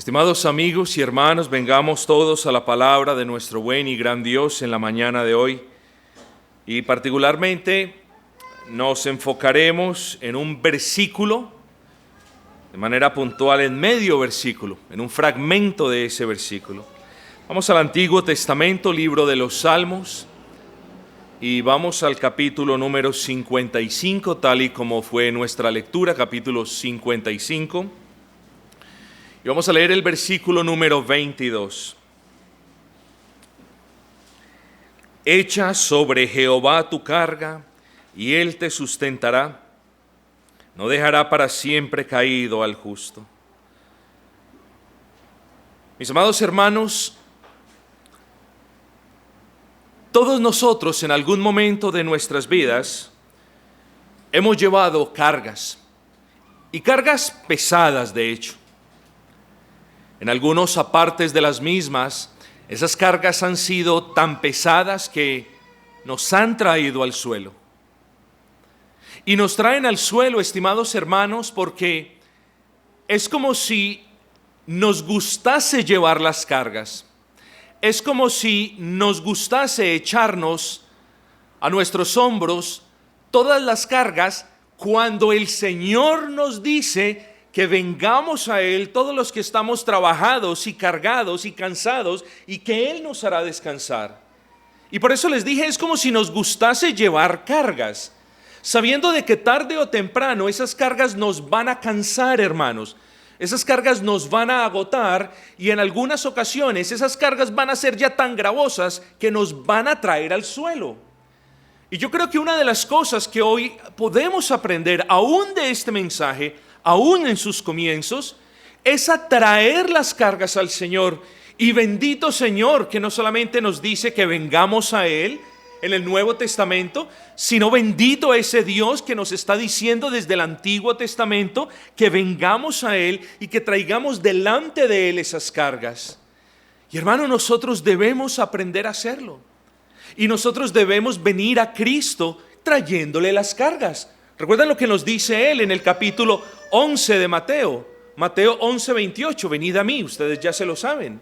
Estimados amigos y hermanos, vengamos todos a la palabra de nuestro buen y gran Dios en la mañana de hoy. Y particularmente nos enfocaremos en un versículo, de manera puntual en medio versículo, en un fragmento de ese versículo. Vamos al Antiguo Testamento, libro de los Salmos, y vamos al capítulo número 55, tal y como fue nuestra lectura, capítulo 55. Y vamos a leer el versículo número 22. Echa sobre Jehová tu carga, y él te sustentará. No dejará para siempre caído al justo. Mis amados hermanos, todos nosotros en algún momento de nuestras vidas hemos llevado cargas, y cargas pesadas de hecho. En algunos apartes de las mismas, esas cargas han sido tan pesadas que nos han traído al suelo. Y nos traen al suelo, estimados hermanos, porque es como si nos gustase llevar las cargas. Es como si nos gustase echarnos a nuestros hombros todas las cargas cuando el Señor nos dice que vengamos a Él todos los que estamos trabajados y cargados y cansados, y que Él nos hará descansar. Y por eso les dije, es como si nos gustase llevar cargas, sabiendo de que tarde o temprano esas cargas nos van a cansar, hermanos. Esas cargas nos van a agotar, y en algunas ocasiones esas cargas van a ser ya tan gravosas que nos van a traer al suelo. Y yo creo que una de las cosas que hoy podemos aprender aún de este mensaje, aún en sus comienzos, es atraer las cargas al Señor. Y bendito Señor, que no solamente nos dice que vengamos a Él en el Nuevo Testamento, sino bendito ese Dios que nos está diciendo desde el Antiguo Testamento que vengamos a Él y que traigamos delante de Él esas cargas. Y hermano, nosotros debemos aprender a hacerlo. Y nosotros debemos venir a Cristo trayéndole las cargas. ¿Recuerdan lo que nos dice Él en el capítulo 11 de Mateo? Mateo 11, 28, venid a mí, ustedes ya se lo saben.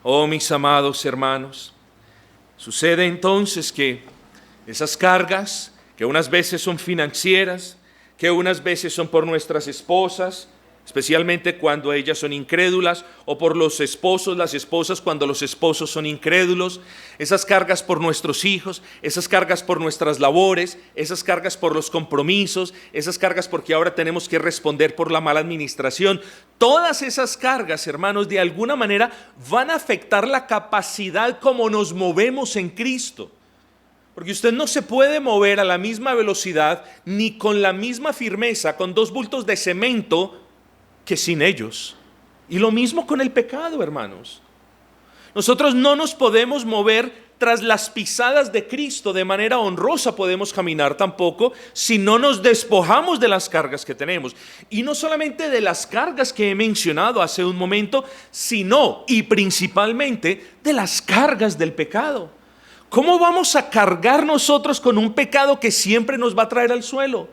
Oh, mis amados hermanos, sucede entonces que esas cargas, que unas veces son financieras, que unas veces son por nuestras esposas, especialmente cuando ellas son incrédulas, o por los esposos, las esposas cuando los esposos son incrédulos, esas cargas por nuestros hijos, esas cargas por nuestras labores, esas cargas por los compromisos, esas cargas porque ahora tenemos que responder por la mala administración. Todas esas cargas, hermanos, de alguna manera van a afectar la capacidad como nos movemos en Cristo. Porque usted no se puede mover a la misma velocidad ni con la misma firmeza con dos bultos de cemento que sin ellos. Y lo mismo con el pecado, hermanos. Nosotros no nos podemos mover tras las pisadas de Cristo de manera honrosa, podemos caminar tampoco si no nos despojamos de las cargas que tenemos. Y no solamente de las cargas que he mencionado hace un momento, sino y principalmente de las cargas del pecado. ¿Cómo vamos a cargar nosotros con un pecado que siempre nos va a traer al suelo?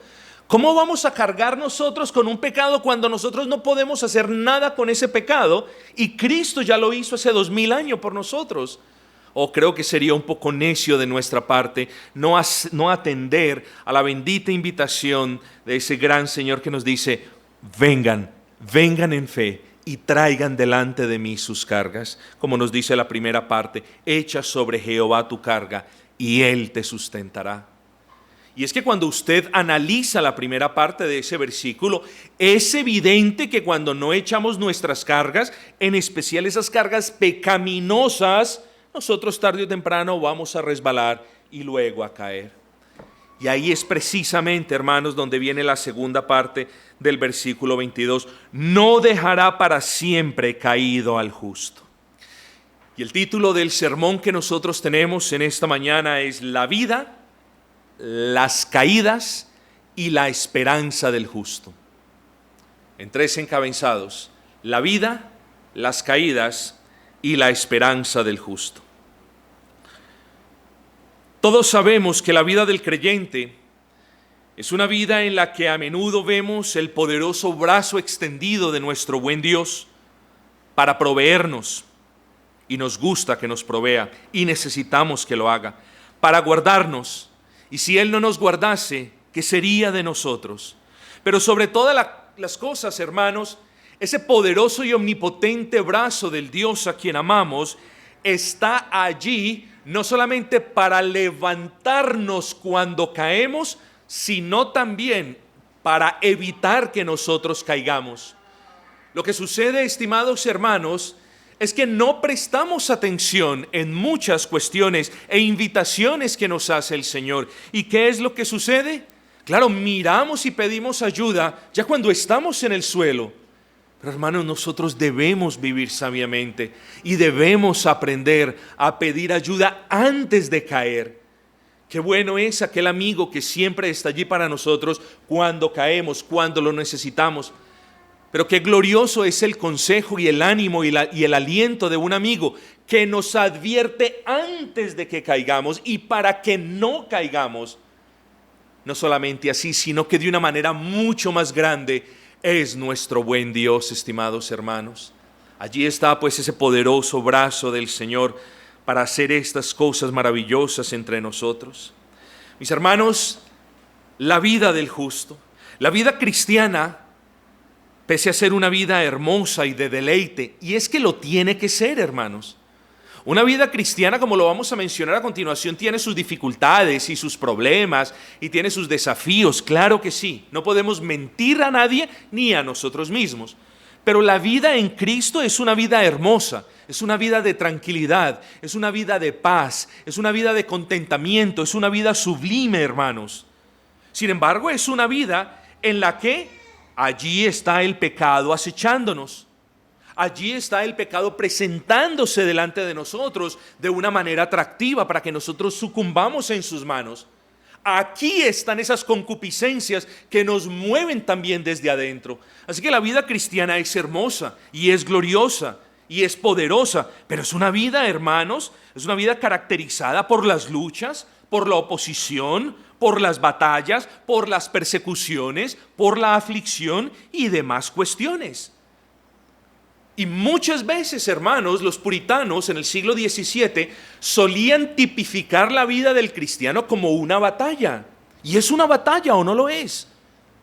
¿Cómo vamos a cargar nosotros con un pecado cuando nosotros no podemos hacer nada con ese pecado y Cristo ya lo hizo hace 2000 años por nosotros? Creo que sería un poco necio de nuestra parte no atender a la bendita invitación de ese gran Señor que nos dice: vengan en fe y traigan delante de mí sus cargas. Como nos dice la primera parte, echa sobre Jehová tu carga y Él te sustentará. Y es que cuando usted analiza la primera parte de ese versículo, es evidente que cuando no echamos nuestras cargas, en especial esas cargas pecaminosas, nosotros tarde o temprano vamos a resbalar y luego a caer. Y ahí es precisamente, hermanos, donde viene la segunda parte del versículo 22. No dejará para siempre caído al justo. Y el título del sermón que nosotros tenemos en esta mañana es La vida, las caídas y la esperanza del justo. En tres encabezados: la vida, las caídas y la esperanza del justo. Todos sabemos que la vida del creyente es una vida en la que a menudo vemos el poderoso brazo extendido de nuestro buen Dios, para proveernos, y nos gusta que nos provea, y necesitamos que lo haga, para guardarnos, y si Él no nos guardase, ¿qué sería de nosotros? Pero sobre todas las cosas, hermanos, ese poderoso y omnipotente brazo del Dios a quien amamos está allí no solamente para levantarnos cuando caemos, sino también para evitar que nosotros caigamos. Lo que sucede, estimados hermanos, es que no prestamos atención en muchas cuestiones e invitaciones que nos hace el Señor. ¿Y qué es lo que sucede? Claro, miramos y pedimos ayuda ya cuando estamos en el suelo. Pero hermanos, nosotros debemos vivir sabiamente y debemos aprender a pedir ayuda antes de caer. Qué bueno es aquel amigo que siempre está allí para nosotros cuando caemos, cuando lo necesitamos. Pero qué glorioso es el consejo y el ánimo y el aliento de un amigo que nos advierte antes de que caigamos y para que no caigamos. No solamente así, sino que de una manera mucho más grande es nuestro buen Dios, estimados hermanos. Allí está pues ese poderoso brazo del Señor para hacer estas cosas maravillosas entre nosotros. Mis hermanos, la vida del justo, la vida cristiana, pese a ser una vida hermosa y de deleite, y es que lo tiene que ser, hermanos. Una vida cristiana, como lo vamos a mencionar a continuación, tiene sus dificultades y sus problemas y tiene sus desafíos, claro que sí. No podemos mentir a nadie ni a nosotros mismos. Pero la vida en Cristo es una vida hermosa, es una vida de tranquilidad, es una vida de paz, es una vida de contentamiento, es una vida sublime, hermanos. Sin embargo, es una vida en la que allí está el pecado acechándonos. Allí está el pecado presentándose delante de nosotros de una manera atractiva para que nosotros sucumbamos en sus manos. Aquí están esas concupiscencias que nos mueven también desde adentro. Así que la vida cristiana es hermosa y es gloriosa y es poderosa, pero es una vida, hermanos, es una vida caracterizada por las luchas, por la oposición, por las batallas, por las persecuciones, por la aflicción y demás cuestiones. Y muchas veces, hermanos, los puritanos en el siglo XVII solían tipificar la vida del cristiano como una batalla. ¿Y es una batalla o no lo es?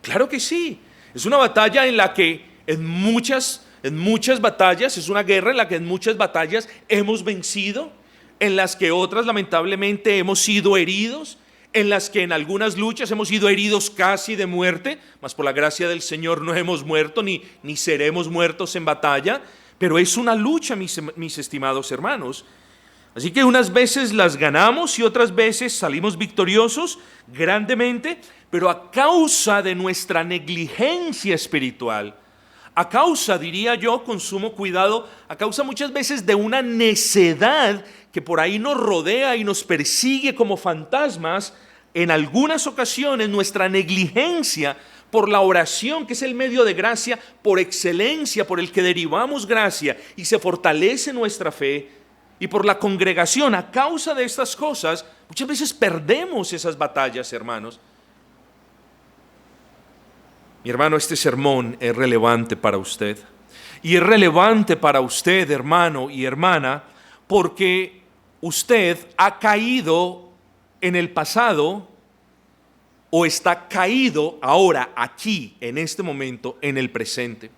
Claro que sí. Es una batalla en la que en muchas batallas, es una guerra en la que en muchas batallas hemos vencido, en las que otras lamentablemente hemos sido heridos, en las que en algunas luchas hemos sido heridos casi de muerte, mas por la gracia del Señor no hemos muerto ni seremos muertos en batalla, pero es una lucha, mis estimados hermanos. Así que unas veces las ganamos y otras veces salimos victoriosos grandemente, pero a causa de nuestra negligencia espiritual, a causa, diría yo, con sumo cuidado, a causa muchas veces de una necedad que por ahí nos rodea y nos persigue como fantasmas, en algunas ocasiones nuestra negligencia por la oración, que es el medio de gracia por excelencia, por el que derivamos gracia y se fortalece nuestra fe, y por la congregación, a causa de estas cosas, muchas veces perdemos esas batallas, hermanos. Mi hermano, este sermón es relevante para usted. Y es relevante para usted, hermano y hermana, porque usted ha caído en el pasado o está caído ahora, aquí, en este momento, en el presente.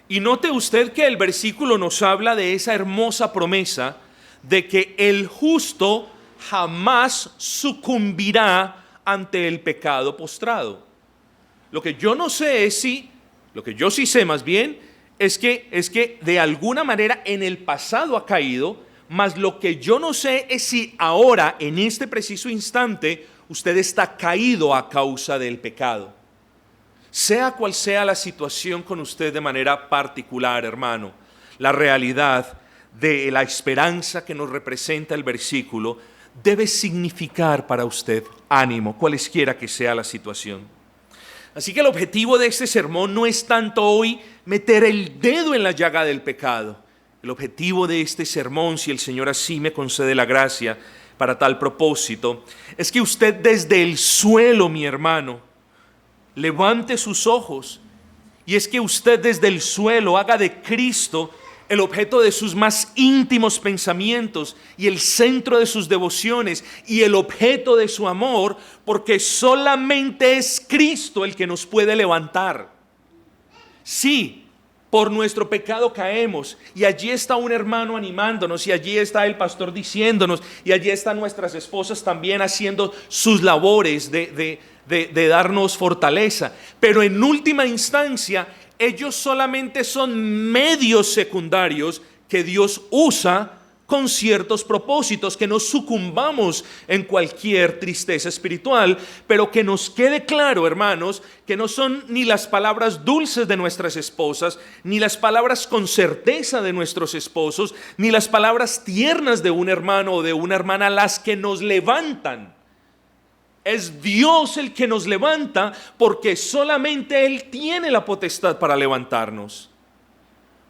Y note usted que el versículo nos habla de esa hermosa promesa de que el justo jamás sucumbirá ante el pecado postrado. Lo que yo no sé es si, lo que yo sí sé más bien, es que de alguna manera en el pasado ha caído, mas lo que yo no sé es si ahora, en este preciso instante, usted está caído a causa del pecado. Sea cual sea la situación con usted de manera particular, hermano, la realidad de la esperanza que nos representa el versículo debe significar para usted ánimo, cualesquiera que sea la situación. Así que el objetivo de este sermón no es tanto hoy meter el dedo en la llaga del pecado. El objetivo de este sermón, si el Señor así me concede la gracia para tal propósito, es que usted desde el suelo, mi hermano, levante sus ojos, y es que usted desde el suelo haga de Cristo el objeto de sus más íntimos pensamientos y el centro de sus devociones y el objeto de su amor, porque solamente es Cristo el que nos puede levantar. Sí, por nuestro pecado caemos, y allí está un hermano animándonos, y allí está el pastor diciéndonos, y allí están nuestras esposas también haciendo sus labores de darnos fortaleza. Pero en última instancia, ellos solamente son medios secundarios que Dios usa con ciertos propósitos, que no sucumbamos en cualquier tristeza espiritual, pero que nos quede claro, hermanos, que no son ni las palabras dulces de nuestras esposas, ni las palabras con certeza de nuestros esposos, ni las palabras tiernas de un hermano o de una hermana las que nos levantan. Es Dios el que nos levanta, porque solamente Él tiene la potestad para levantarnos.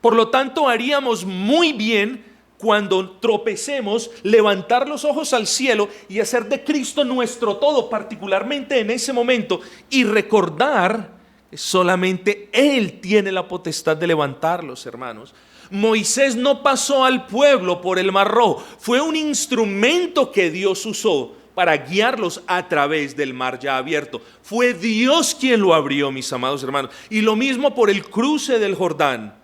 Por lo tanto, haríamos muy bien, cuando tropecemos, levantar los ojos al cielo y hacer de Cristo nuestro todo, particularmente en ese momento, y recordar que solamente Él tiene la potestad de levantarlos, hermanos. Moisés no pasó al pueblo por el Mar Rojo, fue un instrumento que Dios usó para guiarlos a través del mar ya abierto. Fue Dios quien lo abrió, mis amados hermanos, y lo mismo por el cruce del Jordán.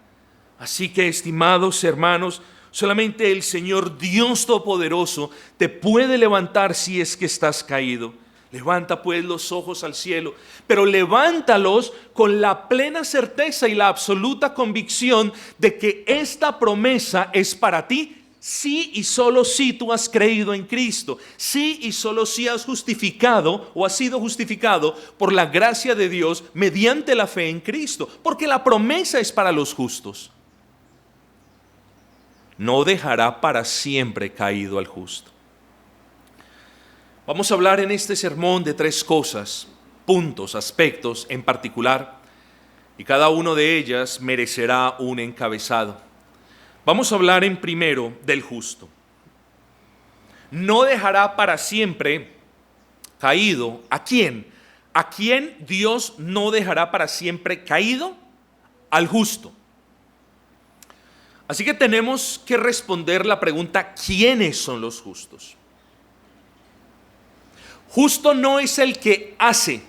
Así que, estimados hermanos, solamente el Señor Dios Todopoderoso te puede levantar si es que estás caído. Levanta pues los ojos al cielo, pero levántalos con la plena certeza y la absoluta convicción de que esta promesa es para ti, sí y solo si tú has creído en Cristo, sí y solo si has justificado o has sido justificado por la gracia de Dios mediante la fe en Cristo, porque la promesa es para los justos. No dejará para siempre caído al justo. Vamos a hablar en este sermón de 3 cosas, puntos, aspectos en particular, y cada uno de ellas merecerá un encabezado. Vamos a hablar en primero del justo. No dejará para siempre caído. ¿A quién? ¿A quién Dios no dejará para siempre caído? Al justo. Así que tenemos que responder la pregunta: ¿quiénes son los justos? Justo no es el que hace,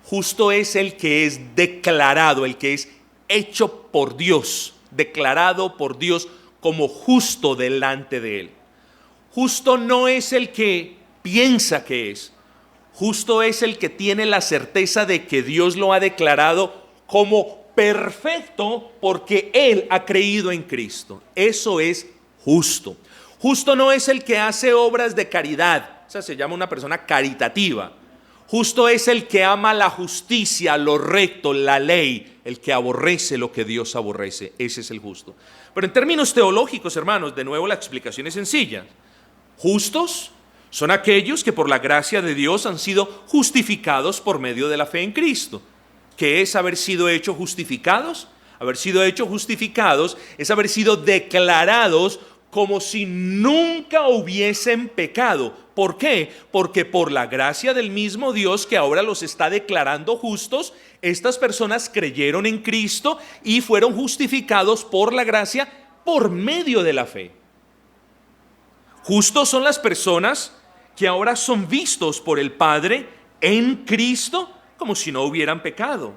justo es el que es declarado, el que es hecho por Dios, declarado por Dios como justo delante de Él. Justo no es el que piensa que es, justo es el que tiene la certeza de que Dios lo ha declarado como perfecto porque Él ha creído en Cristo. Eso es justo. Justo no es el que hace obras de caridad, o sea, se llama una persona caritativa. Justo es el que ama la justicia, lo recto, la ley, el que aborrece lo que Dios aborrece. Ese es el justo. Pero en términos teológicos, hermanos, de nuevo la explicación es sencilla. Justos son aquellos que por la gracia de Dios han sido justificados por medio de la fe en Cristo. ¿Qué es haber sido hechos justificados? Haber sido hechos justificados es haber sido declarados como si nunca hubiesen pecado. ¿Por qué? Porque por la gracia del mismo Dios que ahora los está declarando justos, estas personas creyeron en Cristo y fueron justificados por la gracia por medio de la fe. Justos son las personas que ahora son vistos por el Padre en Cristo como si no hubieran pecado.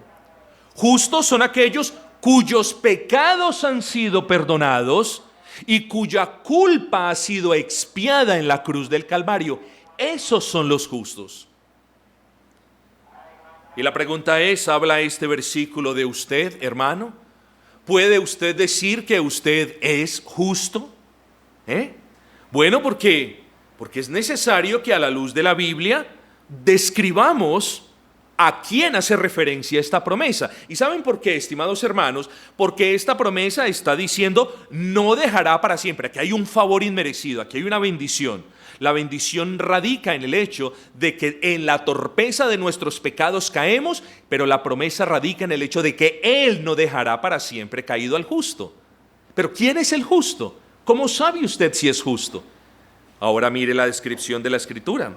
Justos son aquellos cuyos pecados han sido perdonados y cuya culpa ha sido expiada en la cruz del Calvario. Esos son los justos. Y la pregunta es, ¿habla este versículo de usted, hermano? ¿Puede usted decir que usted es justo? Bueno, porque es necesario que a la luz de la Biblia describamos ¿a quién hace referencia esta promesa? ¿Y saben por qué, estimados hermanos? Porque esta promesa está diciendo no dejará para siempre. Aquí hay un favor inmerecido, aquí hay una bendición. La bendición radica en el hecho de que en la torpeza de nuestros pecados caemos, pero la promesa radica en el hecho de que Él no dejará para siempre caído al justo. Pero ¿quién es el justo? ¿Cómo sabe usted si es justo? Ahora mire la descripción de la Escritura.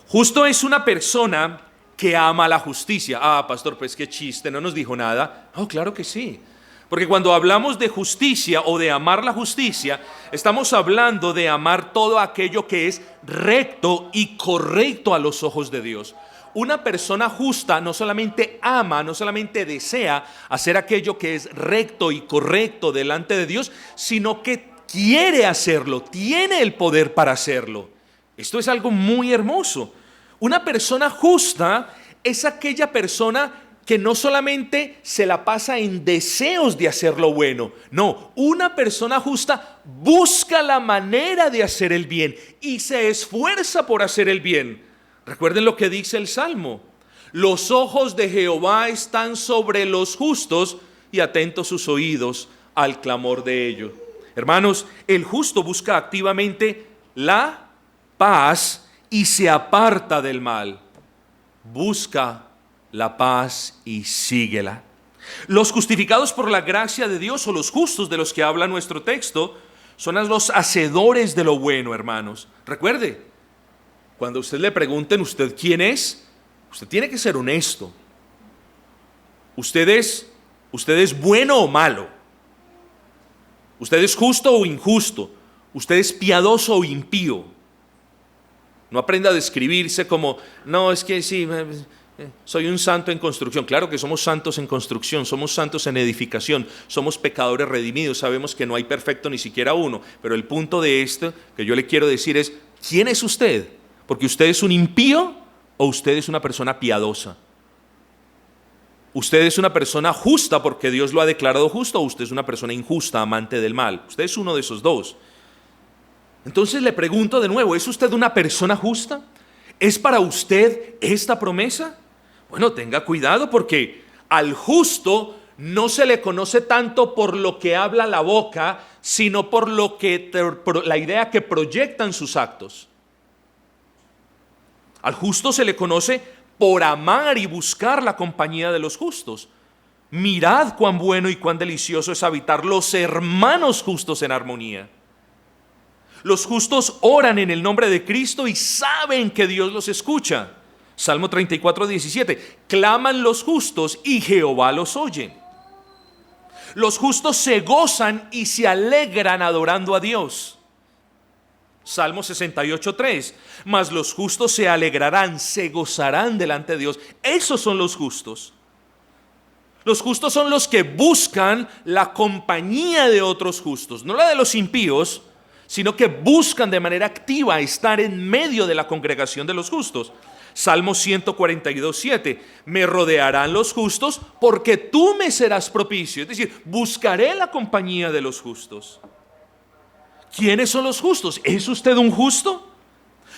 Justo es una persona que ama la justicia. Ah, pastor, pues qué chiste, no nos dijo nada. Oh, claro que sí. Porque cuando hablamos de justicia o de amar la justicia, estamos hablando de amar todo aquello que es recto y correcto a los ojos de Dios. Una persona justa no solamente ama, no solamente desea hacer aquello que es recto y correcto delante de Dios, sino que quiere hacerlo, tiene el poder para hacerlo. Esto es algo muy hermoso. Una persona justa es aquella persona que no solamente se la pasa en deseos de hacer lo bueno, no, una persona justa busca la manera de hacer el bien y se esfuerza por hacer el bien. Recuerden lo que dice el Salmo: los ojos de Jehová están sobre los justos y atentos sus oídos al clamor de ellos. Hermanos, el justo busca activamente la paz y se aparta del mal. Busca la paz y síguela. Los justificados por la gracia de Dios, o los justos de los que habla nuestro texto, son los hacedores de lo bueno, hermanos. Recuerde, cuando usted le pregunten usted quién es, usted tiene que ser honesto. ¿Usted es bueno o malo? ¿Usted es justo o injusto? ¿Usted es piadoso o impío? No aprenda a describirse como, no, es que sí, soy un santo en construcción. Claro que somos santos en construcción, somos santos en edificación, somos pecadores redimidos, sabemos que no hay perfecto ni siquiera uno, pero el punto de esto que yo le quiero decir es, ¿quién es usted? Porque usted es un impío o usted es una persona piadosa. Usted es una persona justa porque Dios lo ha declarado justo, o usted es una persona injusta, amante del mal. Usted es uno de esos dos. Entonces le pregunto de nuevo, ¿es usted una persona justa? ¿Es para usted esta promesa? Bueno, tenga cuidado porque al justo no se le conoce tanto por lo que habla la boca, sino por la idea que proyectan sus actos. Al justo se le conoce por amar y buscar la compañía de los justos. Mirad cuán bueno y cuán delicioso es habitar los hermanos justos en armonía. Los justos oran en el nombre de Cristo y saben que Dios los escucha. Salmo 34:17. Claman los justos y Jehová los oye. Los justos se gozan y se alegran adorando a Dios. Salmo 68:3. Mas los justos se alegrarán, se gozarán delante de Dios. Esos son los justos. Los justos son los que buscan la compañía de otros justos, no la de los impíos, sino que buscan de manera activa estar en medio de la congregación de los justos. Salmo 142:7. Me rodearán los justos porque tú me serás propicio. Es decir, buscaré la compañía de los justos. ¿Quiénes son los justos? ¿Es usted un justo?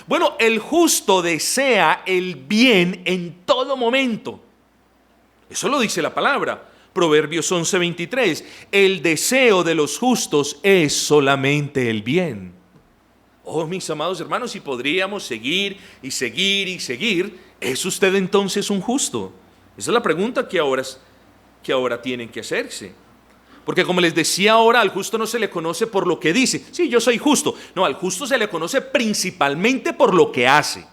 Bueno, el justo desea el bien en todo momento. Eso lo dice la palabra. Proverbios 11:23. El deseo de los justos es solamente el bien. Oh, mis amados hermanos, si podríamos seguir y seguir y seguir, ¿es usted entonces un justo? Esa es la pregunta que ahora tienen que hacerse. Porque como les decía ahora, al justo no se le conoce por lo que dice. Sí, yo soy justo. No, al justo se le conoce principalmente por lo que hace.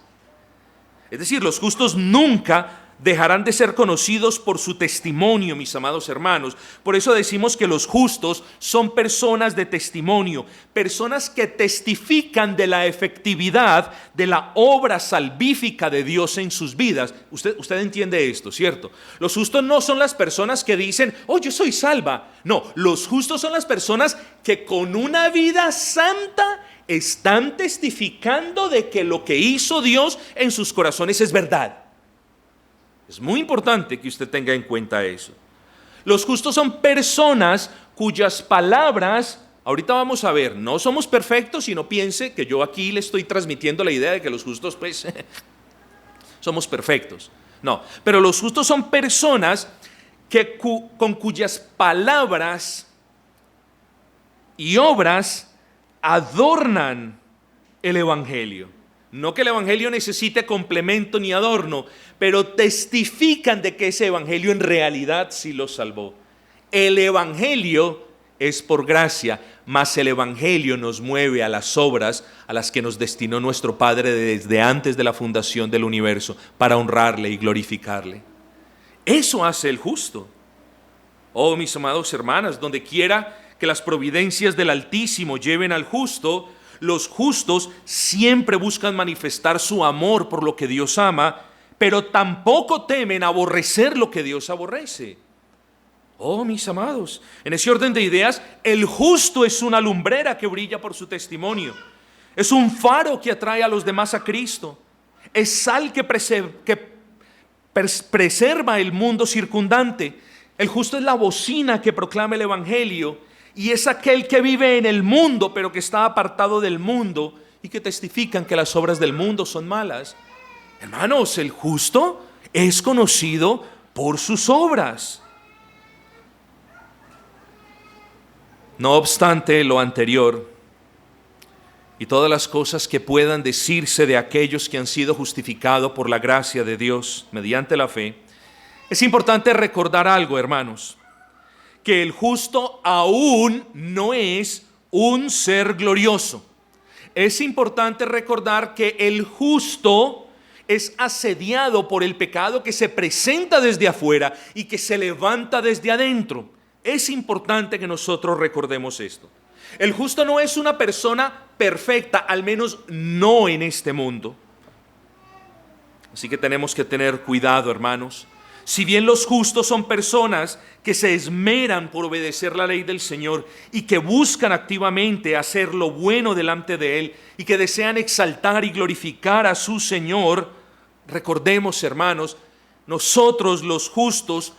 Es decir, los justos nunca dejarán de ser conocidos por su testimonio, mis amados hermanos. Por eso decimos que los justos son personas de testimonio, personas que testifican de la efectividad de la obra salvífica de Dios en sus vidas. Usted entiende esto, ¿cierto? Los justos no son las personas que dicen, oh, yo soy salva. No, los justos son las personas que con una vida santa están testificando de que lo que hizo Dios en sus corazones es verdad. Es muy importante que usted tenga en cuenta eso. Los justos son personas cuyas palabras, ahorita vamos a ver, no somos perfectos y no piense que yo aquí le estoy transmitiendo la idea de que los justos pues somos perfectos. No, pero los justos son personas que con cuyas palabras y obras adornan el evangelio. No que el evangelio necesite complemento ni adorno, pero testifican de que ese evangelio en realidad sí los salvó. El evangelio es por gracia, mas el evangelio nos mueve a las obras a las que nos destinó nuestro Padre desde antes de la fundación del universo, para honrarle y glorificarle. Eso hace el justo. Oh, mis amados hermanos, donde quiera que las providencias del Altísimo lleven al justo, los justos siempre buscan manifestar su amor por lo que Dios ama, pero tampoco temen aborrecer lo que Dios aborrece. Oh, mis amados, en ese orden de ideas, el justo es una lumbrera que brilla por su testimonio. Es un faro que atrae a los demás a Cristo. Es sal que preserva el mundo circundante. El justo es la bocina que proclama el Evangelio y es aquel que vive en el mundo pero que está apartado del mundo y que testifican que las obras del mundo son malas. Hermanos, el justo es conocido por sus obras. No obstante lo anterior y todas las cosas que puedan decirse de aquellos que han sido justificados por la gracia de Dios mediante la fe, es importante recordar algo, hermanos, que el justo aún no es un ser glorioso. Es importante recordar que el justo es asediado por el pecado que se presenta desde afuera y que se levanta desde adentro. Es importante que nosotros recordemos esto. El justo no es una persona perfecta, al menos no en este mundo. Así que tenemos que tener cuidado, hermanos. Si bien los justos son personas que se esmeran por obedecer la ley del Señor y que buscan activamente hacer lo bueno delante de Él y que desean exaltar y glorificar a su Señor, recordemos, hermanos, nosotros los justos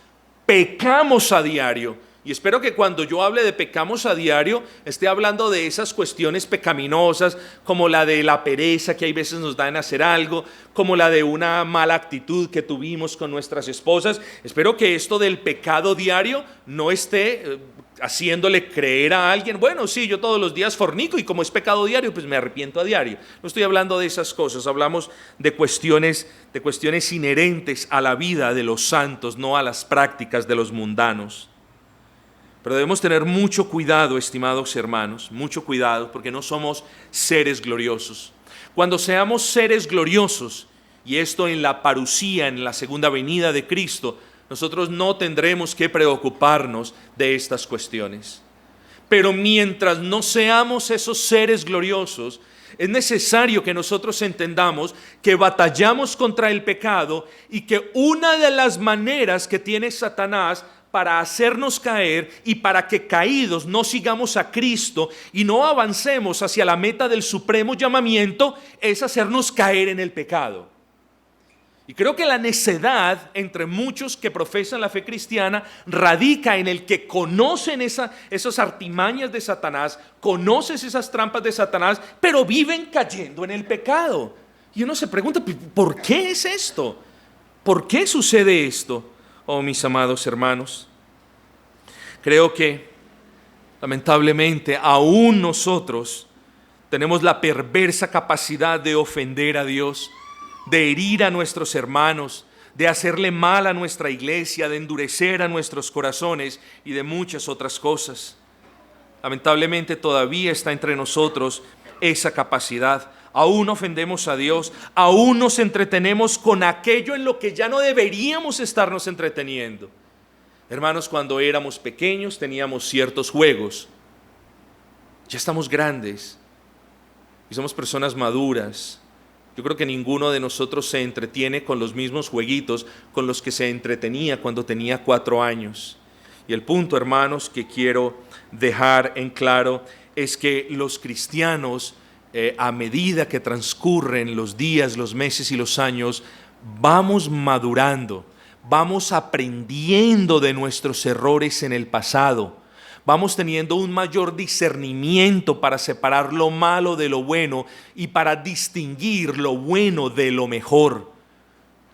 pecamos a diario. Y espero que cuando yo hable de pecamos a diario, esté hablando de esas cuestiones pecaminosas, como la de la pereza que hay veces nos da en hacer algo, como la de una mala actitud que tuvimos con nuestras esposas. Espero que esto del pecado diario no esté haciéndole creer a alguien, bueno, sí, yo todos los días fornico y como es pecado diario, pues me arrepiento a diario. No estoy hablando de esas cosas, hablamos de cuestiones inherentes a la vida de los santos, no a las prácticas de los mundanos. Pero debemos tener mucho cuidado, estimados hermanos, mucho cuidado, porque no somos seres gloriosos. Cuando seamos seres gloriosos, y esto en la parusía, en la segunda venida de Cristo, nosotros no tendremos que preocuparnos de estas cuestiones. Pero mientras no seamos esos seres gloriosos, es necesario que nosotros entendamos que batallamos contra el pecado y que una de las maneras que tiene Satanás para hacernos caer y para que caídos no sigamos a Cristo y no avancemos hacia la meta del supremo llamamiento es hacernos caer en el pecado. Y creo que la necedad entre muchos que profesan la fe cristiana radica en el que conocen esas artimañas de Satanás, conocen esas trampas de Satanás, pero viven cayendo en el pecado. Y uno se pregunta, ¿por qué es esto? ¿Por qué sucede esto? Oh, mis amados hermanos, creo que lamentablemente aún nosotros tenemos la perversa capacidad de ofender a Dios, de herir a nuestros hermanos, de hacerle mal a nuestra iglesia, de endurecer a nuestros corazones y de muchas otras cosas. Lamentablemente todavía está entre nosotros esa capacidad. Aún ofendemos a Dios, aún nos entretenemos con aquello en lo que ya no deberíamos estarnos entreteniendo. Hermanos, cuando éramos pequeños teníamos ciertos juegos. Ya estamos grandes y somos personas maduras. Yo creo que ninguno de nosotros se entretiene con los mismos jueguitos con los que se entretenía cuando tenía 4 años. Y el punto, hermanos, que quiero dejar en claro es que los cristianos, a medida que transcurren los días, los meses y los años, vamos madurando, vamos aprendiendo de nuestros errores en el pasado, vamos teniendo un mayor discernimiento para separar lo malo de lo bueno y para distinguir lo bueno de lo mejor.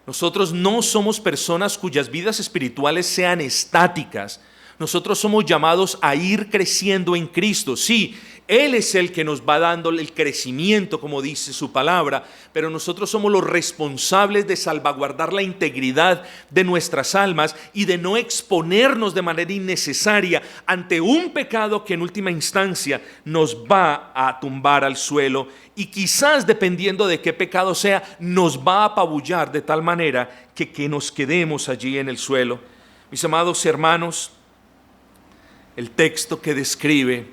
Nosotros no somos personas cuyas vidas espirituales sean estáticas. Nosotros somos llamados a ir creciendo en Cristo. Sí, Él es el que nos va dando el crecimiento, como dice su palabra, pero nosotros somos los responsables de salvaguardar la integridad de nuestras almas y de no exponernos de manera innecesaria ante un pecado que en última instancia nos va a tumbar al suelo y quizás, dependiendo de qué pecado sea, nos va a apabullar de tal manera que nos quedemos allí en el suelo. Mis amados hermanos, el texto que describe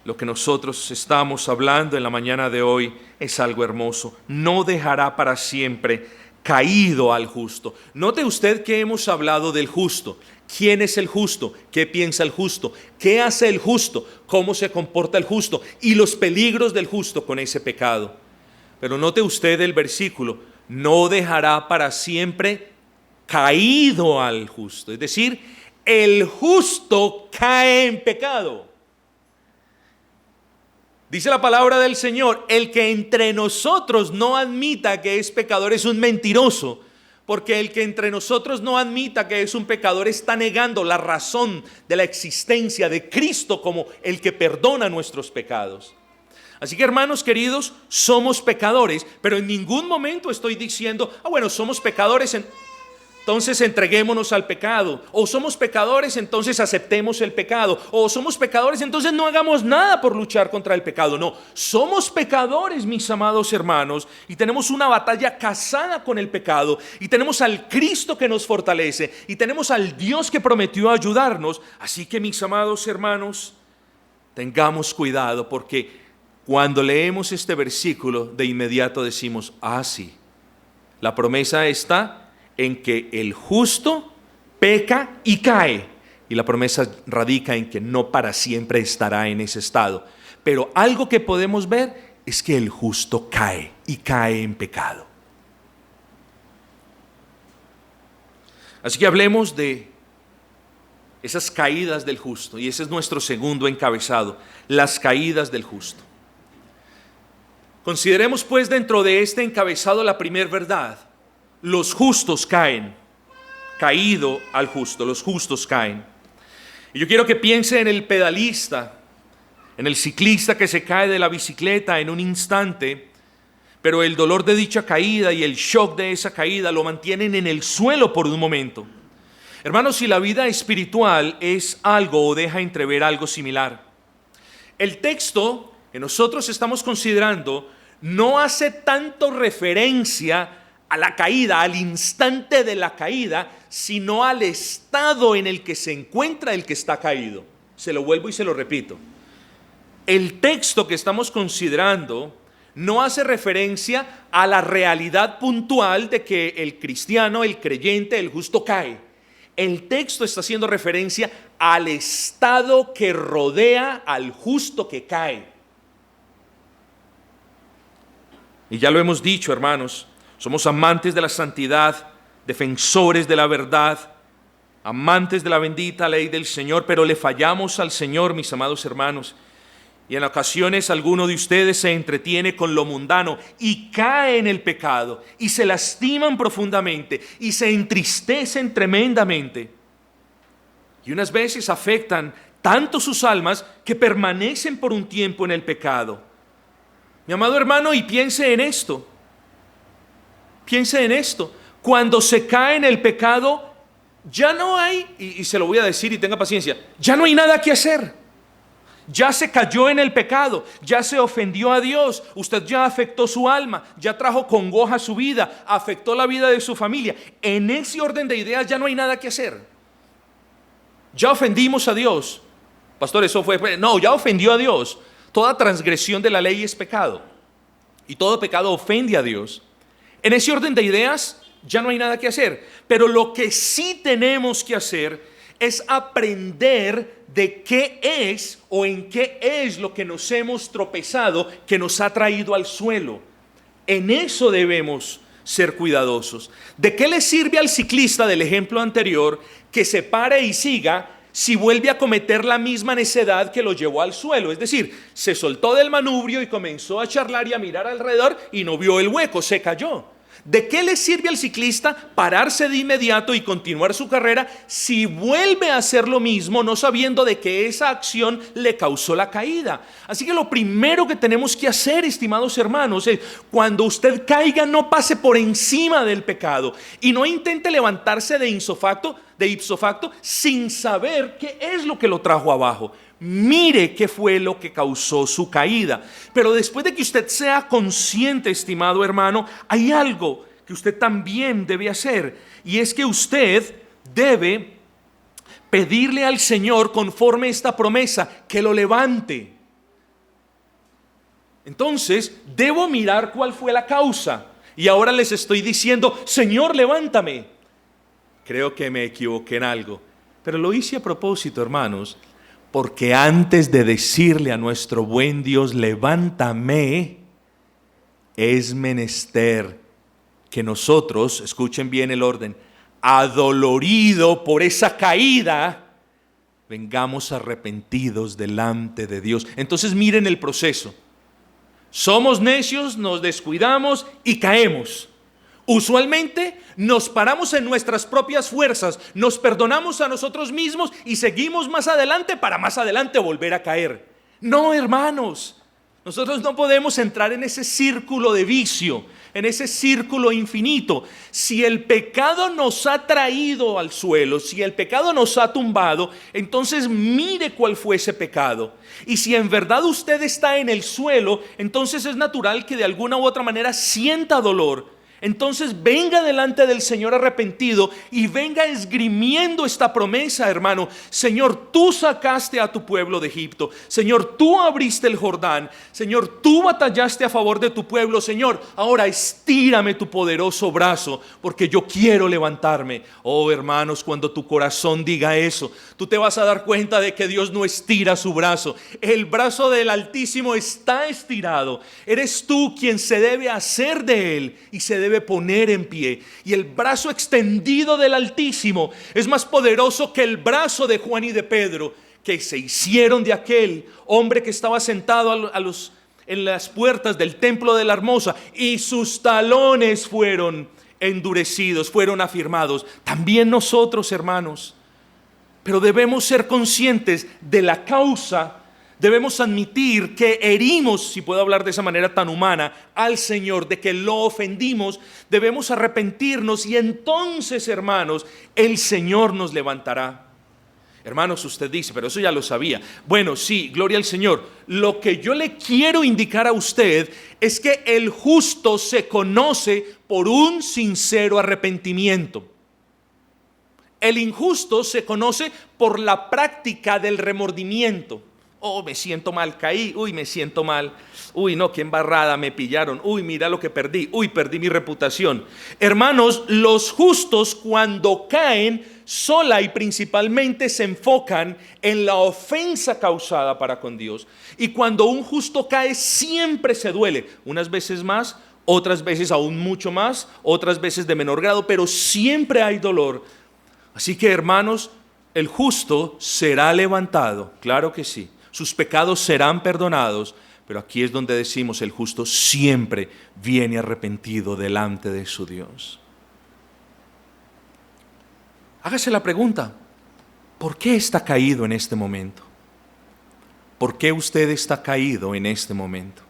lo que nosotros estamos hablando en la mañana de hoy es algo hermoso. No dejará para siempre caído al justo. Note usted que hemos hablado del justo. ¿Quién es el justo? ¿Qué piensa el justo? ¿Qué hace el justo? ¿Cómo se comporta el justo? Y los peligros del justo con ese pecado. Pero note usted el versículo, no dejará para siempre caído al justo. Es decir, el justo cae en pecado. Dice la palabra del Señor, el que entre nosotros no admita que es pecador es un mentiroso, porque el que entre nosotros no admita que es un pecador está negando la razón de la existencia de Cristo como el que perdona nuestros pecados. Así que, hermanos queridos, somos pecadores, pero en ningún momento estoy diciendo, bueno, somos pecadores, entonces entreguémonos al pecado, o somos pecadores, entonces aceptemos el pecado, o somos pecadores, entonces no hagamos nada por luchar contra el pecado. No, somos pecadores, mis amados hermanos, y tenemos una batalla casada con el pecado, y tenemos al Cristo que nos fortalece, y tenemos al Dios que prometió ayudarnos. Así que, mis amados hermanos, tengamos cuidado, porque cuando leemos este versículo, de inmediato decimos, sí, la promesa está en que el justo peca y cae. Y la promesa radica en que no para siempre estará en ese estado. Pero algo que podemos ver es que el justo cae y cae en pecado. Así que hablemos de esas caídas del justo. Y ese es nuestro segundo encabezado, las caídas del justo. Consideremos pues dentro de este encabezado la primera verdad. Los justos caen. Caído al justo, los justos caen. Y yo quiero que piense en el pedalista, en el ciclista que se cae de la bicicleta en un instante, pero el dolor de dicha caída y el shock de esa caída lo mantienen en el suelo por un momento. Hermanos, si la vida espiritual es algo o deja entrever algo similar. El texto que nosotros estamos considerando no hace tanto referencia a la caída, al instante de la caída, sino al estado en el que se encuentra el que está caído. Se lo vuelvo y se lo repito. El texto que estamos considerando no hace referencia a la realidad puntual de que el cristiano, el creyente, el justo cae. El texto está haciendo referencia al estado que rodea al justo que cae. Y ya lo hemos dicho, hermanos, somos amantes de la santidad, defensores de la verdad, amantes de la bendita ley del Señor, pero le fallamos al Señor, mis amados hermanos. Y en ocasiones alguno de ustedes se entretiene con lo mundano y cae en el pecado y se lastiman profundamente y se entristecen tremendamente. Y unas veces afectan tanto sus almas que permanecen por un tiempo en el pecado. Mi amado hermano, y piense en esto. Piense en esto. Cuando se cae en el pecado, ya no hay, y se lo voy a decir y tenga paciencia, ya no hay nada que hacer. Ya se cayó en el pecado, ya se ofendió a Dios, usted ya afectó su alma, ya trajo congoja a su vida, afectó la vida de su familia. En ese orden de ideas ya no hay nada que hacer. Ya ofendimos a Dios. Pastor, eso fue... No, ya ofendió a Dios. Toda transgresión de la ley es pecado. Y todo pecado ofende a Dios. En ese orden de ideas ya no hay nada que hacer. Pero lo que sí tenemos que hacer es aprender de qué es o en qué es lo que nos hemos tropezado que nos ha traído al suelo. En eso debemos ser cuidadosos. ¿De qué le sirve al ciclista del ejemplo anterior que se pare y siga si vuelve a cometer la misma necedad que lo llevó al suelo? Es decir, se soltó del manubrio y comenzó a charlar y a mirar alrededor y no vio el hueco, se cayó. ¿De qué le sirve al ciclista pararse de inmediato y continuar su carrera si vuelve a hacer lo mismo, no sabiendo de que esa acción le causó la caída? Así que lo primero que tenemos que hacer, estimados hermanos, es cuando usted caiga, no pase por encima del pecado y no intente levantarse de ipso facto sin saber qué es lo que lo trajo abajo. Mire qué fue lo que causó su caída. Pero después de que usted sea consciente, estimado hermano, hay algo que usted también debe hacer, y es que usted debe pedirle al Señor conforme a esta promesa que lo levante. Entonces, debo mirar cuál fue la causa. Y ahora les estoy diciendo, Señor, levántame. Creo que me equivoqué en algo, pero lo hice a propósito, hermanos, porque antes de decirle a nuestro buen Dios, levántame, es menester que nosotros, escuchen bien el orden, adolorido por esa caída, vengamos arrepentidos delante de Dios. Entonces miren el proceso. Somos necios, nos descuidamos y caemos. Usualmente nos paramos en nuestras propias fuerzas, nos perdonamos a nosotros mismos y seguimos más adelante para más adelante volver a caer. No, hermanos, nosotros no podemos entrar en ese círculo de vicio, en ese círculo infinito. Si el pecado nos ha traído al suelo, si el pecado nos ha tumbado, entonces mire cuál fue ese pecado. Y si en verdad usted está en el suelo, entonces es natural que de alguna u otra manera sienta dolor. Entonces venga delante del Señor arrepentido y venga esgrimiendo esta promesa, hermano. Señor, tú sacaste a tu pueblo de Egipto. Señor, tú abriste el Jordán. Señor, tú batallaste a favor de tu pueblo. Señor, ahora estírame tu poderoso brazo, porque yo quiero levantarme. Oh, hermanos, cuando tu corazón diga eso, tú te vas a dar cuenta de que Dios no estira su brazo. El brazo del Altísimo está estirado. Eres tú quien se debe hacer de él y se debe poner en pie. Y el brazo extendido del Altísimo es más poderoso que el brazo de Juan y de Pedro, que se hicieron de aquel hombre que estaba sentado en las puertas del templo de la hermosa, y sus talones fueron endurecidos, fueron afirmados. También nosotros, hermanos, pero debemos ser conscientes de la causa. Debemos admitir que herimos, si puedo hablar de esa manera tan humana, al Señor, de que lo ofendimos. Debemos arrepentirnos y entonces, hermanos, el Señor nos levantará. Hermanos, usted dice, pero eso ya lo sabía. Bueno, sí, gloria al Señor. Lo que yo le quiero indicar a usted es que el justo se conoce por un sincero arrepentimiento. El injusto se conoce por la práctica del remordimiento. Oh, me siento mal, caí, uy, me siento mal, uy, no, qué embarrada, me pillaron, uy, mira lo que perdí, uy, perdí mi reputación. Hermanos, los justos cuando caen sola y principalmente se enfocan en la ofensa causada para con Dios. Y cuando un justo cae siempre se duele, unas veces más, otras veces aún mucho más, otras veces de menor grado, pero siempre hay dolor. Así que, hermanos, el justo será levantado, claro que sí. Sus pecados serán perdonados, pero aquí es donde decimos el justo siempre viene arrepentido delante de su Dios. Hágase la pregunta, ¿por qué está caído en este momento? ¿Por qué usted está caído en este momento?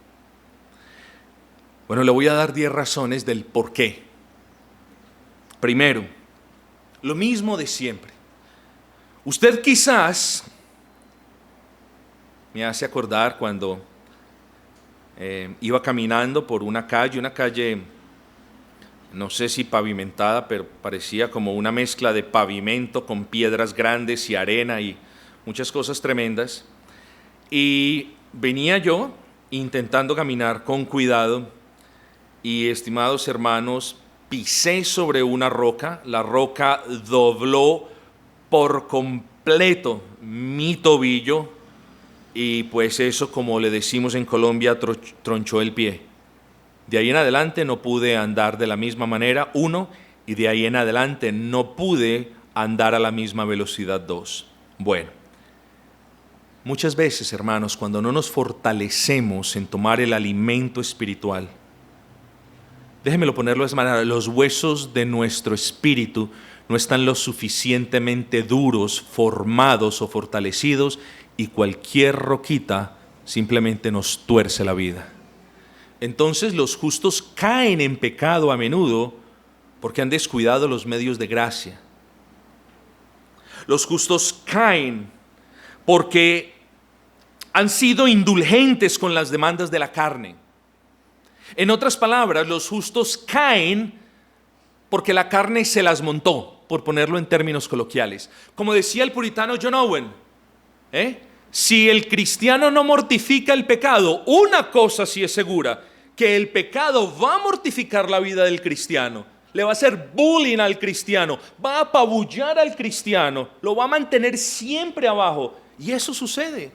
Bueno, le voy a dar 10 razones del por qué. Primero, lo mismo de siempre. Usted quizás, me hace acordar cuando iba caminando por una calle, no sé si pavimentada, pero parecía como una mezcla de pavimento con piedras grandes y arena y muchas cosas tremendas. Y venía yo intentando caminar con cuidado y, estimados hermanos, pisé sobre una roca, la roca dobló por completo mi tobillo y pues eso, como le decimos en Colombia, tronchó el pie. De ahí en adelante no pude andar de la misma manera, 1, y de ahí en adelante no pude andar a la misma velocidad, 2. Bueno, muchas veces, hermanos, cuando no nos fortalecemos en tomar el alimento espiritual, déjenmelo ponerlo de esa manera, los huesos de nuestro espíritu no están lo suficientemente duros, formados o fortalecidos, y cualquier roquita simplemente nos tuerce la vida. Entonces los justos caen en pecado a menudo porque han descuidado los medios de gracia. Los justos caen porque han sido indulgentes con las demandas de la carne. En otras palabras, los justos caen porque la carne se las montó. por ponerlo en términos coloquiales. Como decía el puritano John Owen, si el cristiano no mortifica el pecado, una cosa sí es segura, que el pecado va a mortificar la vida del cristiano, le va a hacer bullying al cristiano, va a apabullar al cristiano, lo va a mantener siempre abajo. Y eso sucede.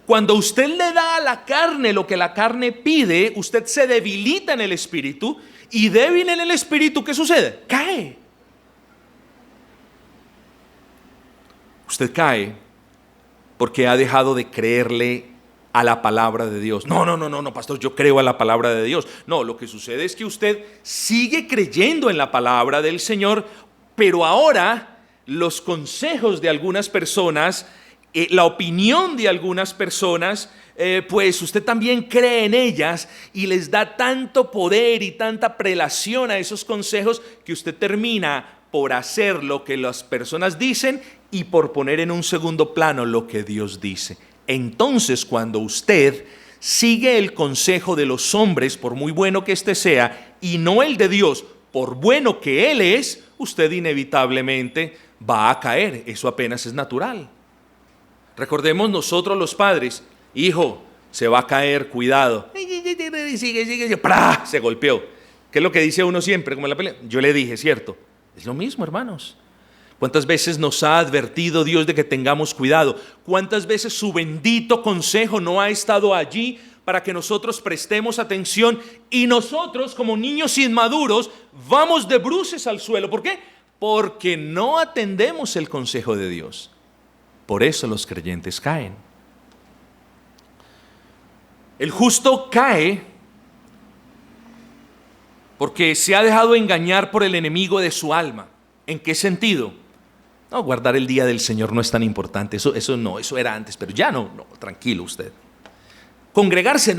Cuando usted le da a la carne lo que la carne pide, usted se debilita en el espíritu, y débil en el espíritu, ¿qué sucede? Cae. Usted cae porque ha dejado de creerle a la palabra de Dios. No, pastor, yo creo a la palabra de Dios. No, lo que sucede es que usted sigue creyendo en la palabra del Señor, pero ahora los consejos de algunas personas, la opinión de algunas personas, pues usted también cree en ellas y les da tanto poder y tanta prelación a esos consejos que usted termina por hacer lo que las personas dicen y por poner en un segundo plano lo que Dios dice. Entonces, cuando usted sigue el consejo de los hombres, por muy bueno que éste sea, y no el de Dios, por bueno que Él es, usted inevitablemente va a caer. Eso apenas es natural. Recordemos nosotros los padres: hijo, se va a caer, cuidado. Sigue, ¡pra! Se golpeó. ¿Qué es lo que dice uno siempre, como en la pelea? Yo le dije, ¿cierto? Es lo mismo, hermanos. ¿Cuántas veces nos ha advertido Dios de que tengamos cuidado? ¿Cuántas veces su bendito consejo no ha estado allí para que nosotros prestemos atención? Y nosotros, como niños inmaduros, vamos de bruces al suelo. ¿Por qué? Porque no atendemos el consejo de Dios. Por eso los creyentes caen. El justo cae porque se ha dejado engañar por el enemigo de su alma. ¿En qué sentido? No, guardar el día del Señor no es tan importante. Eso no, eso era antes, pero ya no, tranquilo usted. Congregarse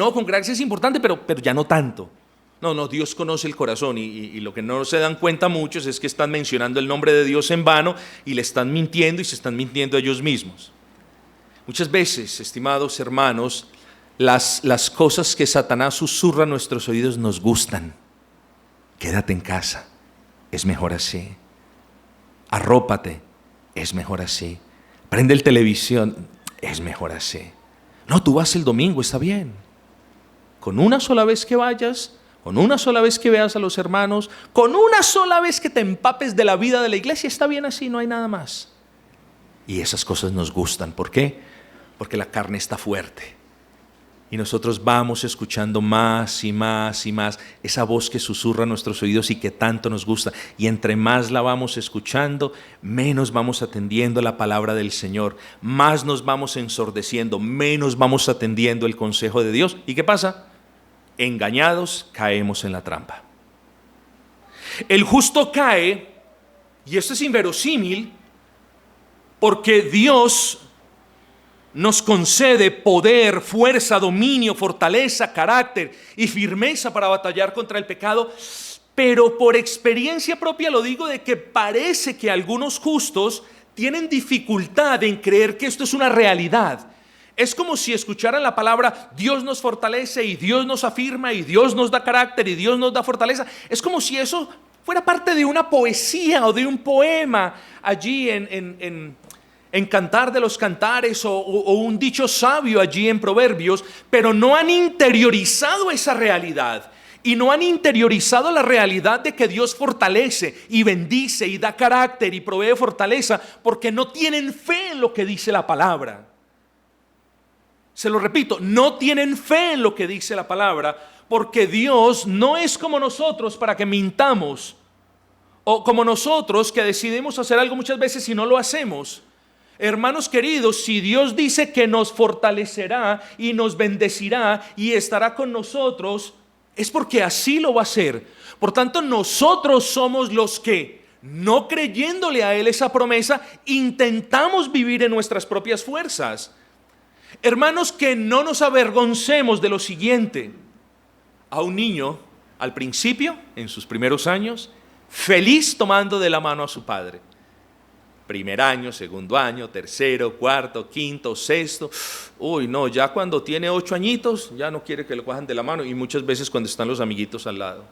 es importante, pero ya no tanto. No, Dios conoce el corazón y lo que no se dan cuenta muchos es que están mencionando el nombre de Dios en vano y le están mintiendo y se están mintiendo a ellos mismos. Muchas veces, estimados hermanos, las cosas que Satanás susurra a nuestros oídos nos gustan. Quédate en casa, es mejor así. Arrópate, es mejor así. Prende el televisión, es mejor así. No, tú vas el domingo, está bien. Con una sola vez que vayas, con una sola vez que veas a los hermanos, con una sola vez que te empapes de la vida de la iglesia, está bien así, no hay nada más. Y esas cosas nos gustan. ¿Por qué? Porque la carne está fuerte. Y nosotros vamos escuchando más y más y más esa voz que susurra a nuestros oídos y que tanto nos gusta. Y entre más la vamos escuchando, menos vamos atendiendo la palabra del Señor, más nos vamos ensordeciendo, menos vamos atendiendo el consejo de Dios. ¿Y qué pasa? Engañados, caemos en la trampa. El justo cae, y esto es inverosímil, porque Dios nos concede poder, fuerza, dominio, fortaleza, carácter y firmeza para batallar contra el pecado, pero por experiencia propia lo digo, de que parece que algunos justos tienen dificultad en creer que esto es una realidad. Es como si escucharan la palabra Dios nos fortalece y Dios nos afirma y Dios nos da carácter y Dios nos da fortaleza. Es como si eso fuera parte de una poesía o de un poema allí en Cantar de los Cantares o un dicho sabio allí en Proverbios, pero no han interiorizado esa realidad y no han interiorizado la realidad de que Dios fortalece y bendice y da carácter y provee fortaleza, porque no tienen fe en lo que dice la palabra. Se lo repito, no tienen fe en lo que dice la palabra, porque Dios no es como nosotros para que mintamos, o como nosotros que decidimos hacer algo muchas veces y no lo hacemos. Hermanos queridos, si Dios dice que nos fortalecerá y nos bendecirá y estará con nosotros, es porque así lo va a hacer. Por tanto, nosotros somos los que, no creyéndole a Él esa promesa, intentamos vivir en nuestras propias fuerzas. Hermanos, que no nos avergoncemos de lo siguiente. A un niño, al principio, en sus primeros años, feliz tomando de la mano a su padre. Primer año, segundo año, tercero, cuarto, quinto, sexto. Uy, no, ya cuando tiene 8 añitos, ya no quiere que lo cojan de la mano, y muchas veces cuando están los amiguitos al lado.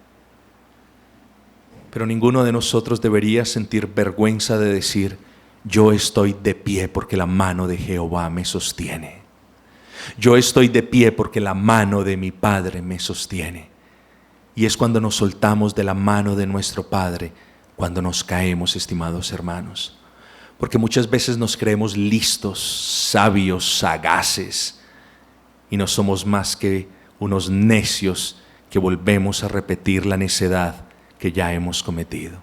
Pero ninguno de nosotros debería sentir vergüenza de decir: yo estoy de pie porque la mano de Jehová me sostiene. Yo estoy de pie porque la mano de mi Padre me sostiene. Y es cuando nos soltamos de la mano de nuestro Padre, cuando nos caemos, estimados hermanos. Porque muchas veces nos creemos listos, sabios, sagaces, y no somos más que unos necios que volvemos a repetir la necedad que ya hemos cometido.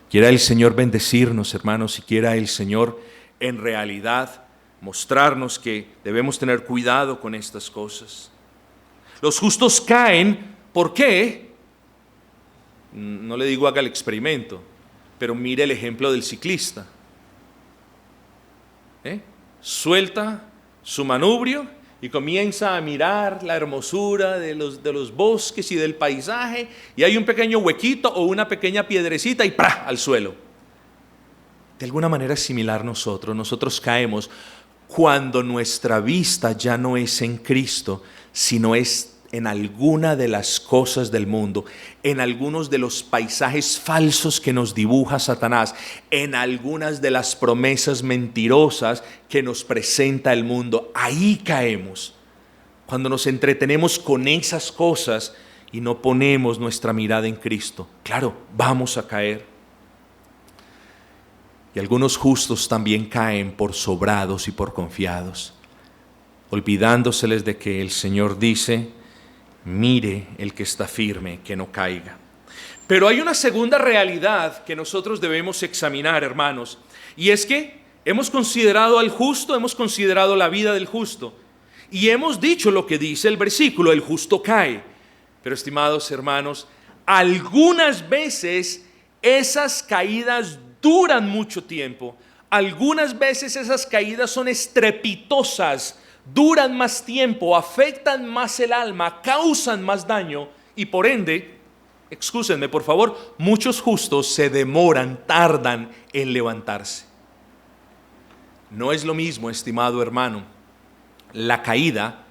Quiera el Señor bendecirnos, hermanos, y quiera el Señor en realidad mostrarnos que debemos tener cuidado con estas cosas. Los justos caen, ¿por qué? No le digo haga el experimento, pero mire el ejemplo del ciclista. Suelta su manubrio y comienza a mirar la hermosura de los bosques y del paisaje, y hay un pequeño huequito o una pequeña piedrecita y ¡prá!, al suelo. De alguna manera es similar nosotros caemos cuando nuestra vista ya no es en Cristo, sino es en alguna de las cosas del mundo, en algunos de los paisajes falsos que nos dibuja Satanás, en algunas de las promesas mentirosas que nos presenta el mundo. Ahí caemos, cuando nos entretenemos con esas cosas y no ponemos nuestra mirada en Cristo. Claro, vamos a caer. Y algunos justos también caen por sobrados y por confiados, olvidándoseles de que el Señor dice: mire el que está firme, que no caiga. Pero hay una segunda realidad que nosotros debemos examinar, hermanos, y es que hemos considerado al justo, hemos considerado la vida del justo, y hemos dicho lo que dice el versículo: el justo cae. Pero, estimados hermanos, algunas veces esas caídas duran mucho tiempo. Algunas veces esas caídas son estrepitosas, duran más tiempo, afectan más el alma, causan más daño y por ende, excúsenme por favor, muchos justos se demoran, tardan en levantarse. No es lo mismo, estimado hermano, la caída,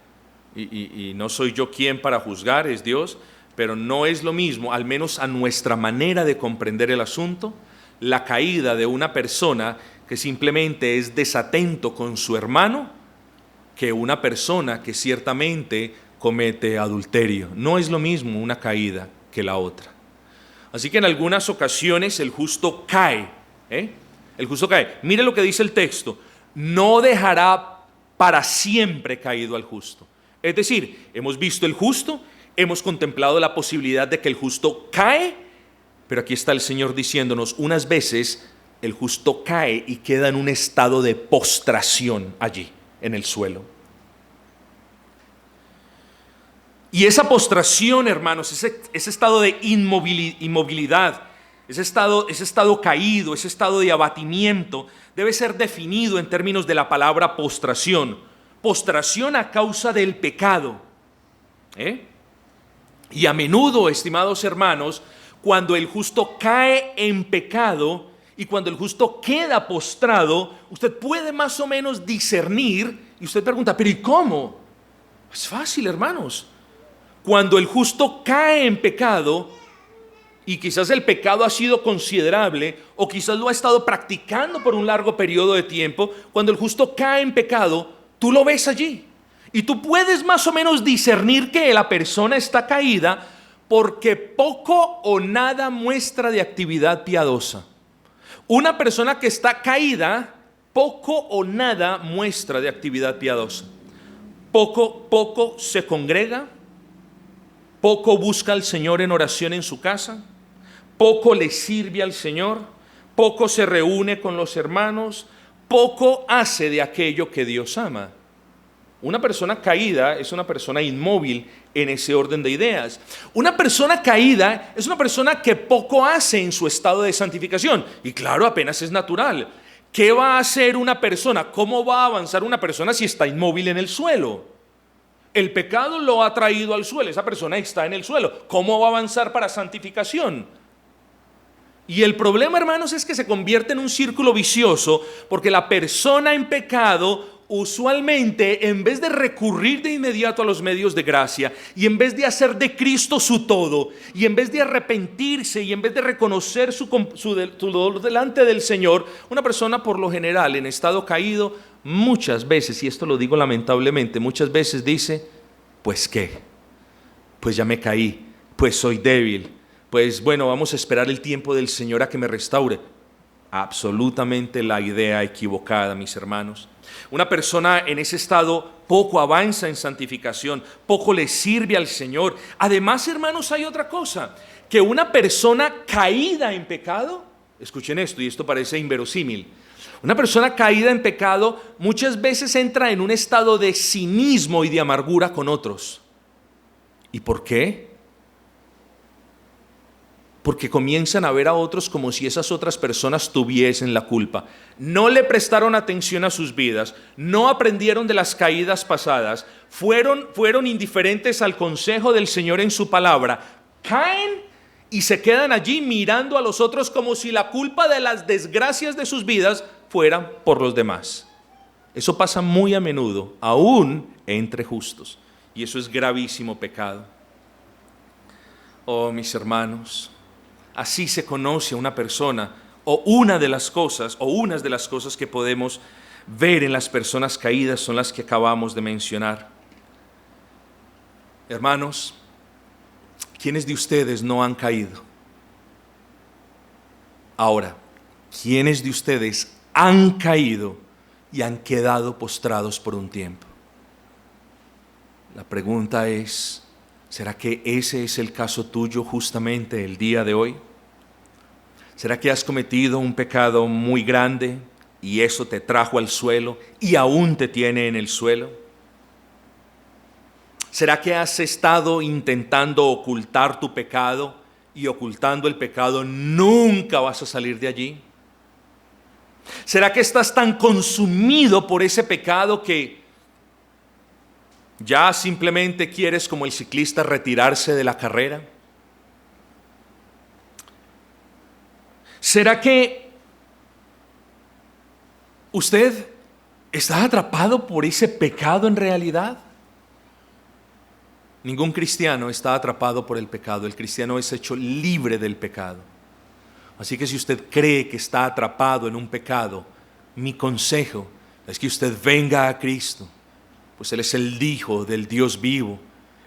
y no soy yo quien para juzgar, es Dios, pero no es lo mismo, al menos a nuestra manera de comprender el asunto, la caída de una persona que simplemente es desatento con su hermano, que una persona que ciertamente comete adulterio. No es lo mismo una caída que la otra. Así que en algunas ocasiones el justo cae. El justo cae. Mire lo que dice el texto: no dejará para siempre caído al justo. Es decir, hemos visto el justo, hemos contemplado la posibilidad de que el justo cae, pero aquí está el Señor diciéndonos: unas veces el justo cae y queda en un estado de postración allí, en el suelo. Y esa postración, hermanos, ese estado de inmovilidad, ese estado caído, ese estado de abatimiento, debe ser definido en términos de la palabra postración. Postración a causa del pecado. Y a menudo, estimados hermanos, cuando el justo cae en pecado y cuando el justo queda postrado, usted puede más o menos discernir, y usted pregunta: ¿pero y cómo? Es fácil, hermanos. Cuando el justo cae en pecado, y quizás el pecado ha sido considerable, o quizás lo ha estado practicando por un largo periodo de tiempo, cuando el justo cae en pecado, tú lo ves allí. Y tú puedes más o menos discernir que la persona está caída porque poco o nada muestra de actividad piadosa. Una persona que está caída, poco o nada muestra de actividad piadosa. Poco se congrega, poco busca al Señor en oración en su casa, poco le sirve al Señor, poco se reúne con los hermanos, poco hace de aquello que Dios ama. Una persona caída es una persona inmóvil en ese orden de ideas. Una persona caída es una persona que poco hace en su estado de santificación. Y claro, apenas es natural. ¿Qué va a hacer una persona? ¿Cómo va a avanzar una persona si está inmóvil en el suelo? El pecado lo ha traído al suelo. Esa persona está en el suelo. ¿Cómo va a avanzar para santificación? Y el problema, hermanos, es que se convierte en un círculo vicioso porque la persona en pecado usualmente, en vez de recurrir de inmediato a los medios de gracia, y en vez de hacer de Cristo su todo, y en vez de arrepentirse, y en vez de reconocer su dolor delante del Señor, una persona por lo general en estado caído, muchas veces, y esto lo digo lamentablemente, muchas veces dice: pues qué, pues ya me caí, pues soy débil, pues bueno, vamos a esperar el tiempo del Señor a que me restaure. Absolutamente la idea equivocada, mis hermanos. Una persona en ese estado poco avanza en santificación, poco le sirve al Señor. Además, hermanos, hay otra cosa, que una persona caída en pecado, escuchen esto, y esto parece inverosímil, una persona caída en pecado muchas veces entra en un estado de cinismo y de amargura con otros. ¿Y por qué? Porque comienzan a ver a otros como si esas otras personas tuviesen la culpa. No le prestaron atención a sus vidas, no aprendieron de las caídas pasadas, fueron indiferentes al consejo del Señor en su palabra, caen y se quedan allí mirando a los otros como si la culpa de las desgracias de sus vidas fueran por los demás. Eso pasa muy a menudo, aún entre justos, y eso es gravísimo pecado. Oh, mis hermanos, así se conoce a una persona, o unas de las cosas que podemos ver en las personas caídas son las que acabamos de mencionar. Hermanos, ¿quiénes de ustedes no han caído? Ahora, ¿quiénes de ustedes han caído y han quedado postrados por un tiempo? La pregunta es: ¿será que ese es el caso tuyo justamente el día de hoy? ¿Será que has cometido un pecado muy grande y eso te trajo al suelo y aún te tiene en el suelo? ¿Será que has estado intentando ocultar tu pecado y ocultando el pecado nunca vas a salir de allí? ¿Será que estás tan consumido por ese pecado que ya simplemente quieres, como el ciclista, retirarse de la carrera? ¿Será que usted está atrapado por ese pecado en realidad? Ningún cristiano está atrapado por el pecado. El cristiano es hecho libre del pecado. Así que si usted cree que está atrapado en un pecado, mi consejo es que usted venga a Cristo, pues Él es el Hijo del Dios vivo,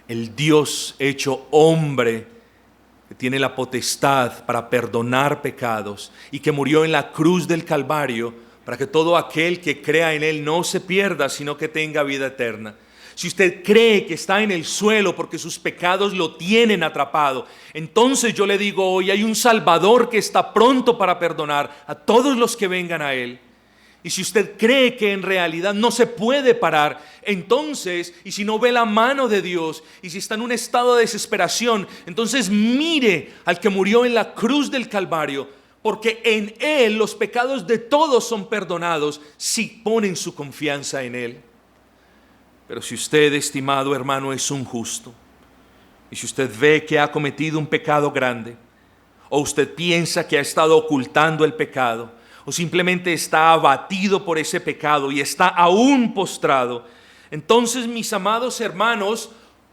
el Dios hecho hombre, que tiene la potestad para perdonar pecados y que murió en la cruz del Calvario para que todo aquel que crea en Él no se pierda, sino que tenga vida eterna. Si usted cree que está en el suelo porque sus pecados lo tienen atrapado, entonces yo le digo hoy, hay un Salvador que está pronto para perdonar a todos los que vengan a Él. Y si usted cree que en realidad no se puede parar, entonces, y si no ve la mano de Dios, y si está en un estado de desesperación, entonces mire al que murió en la cruz del Calvario, porque en Él los pecados de todos son perdonados si ponen su confianza en Él. Pero si usted, estimado hermano, es un justo, y si usted ve que ha cometido un pecado grande, o usted piensa que ha estado ocultando el pecado, o simplemente está abatido por ese pecado y está aún postrado, entonces, mis amados hermanos,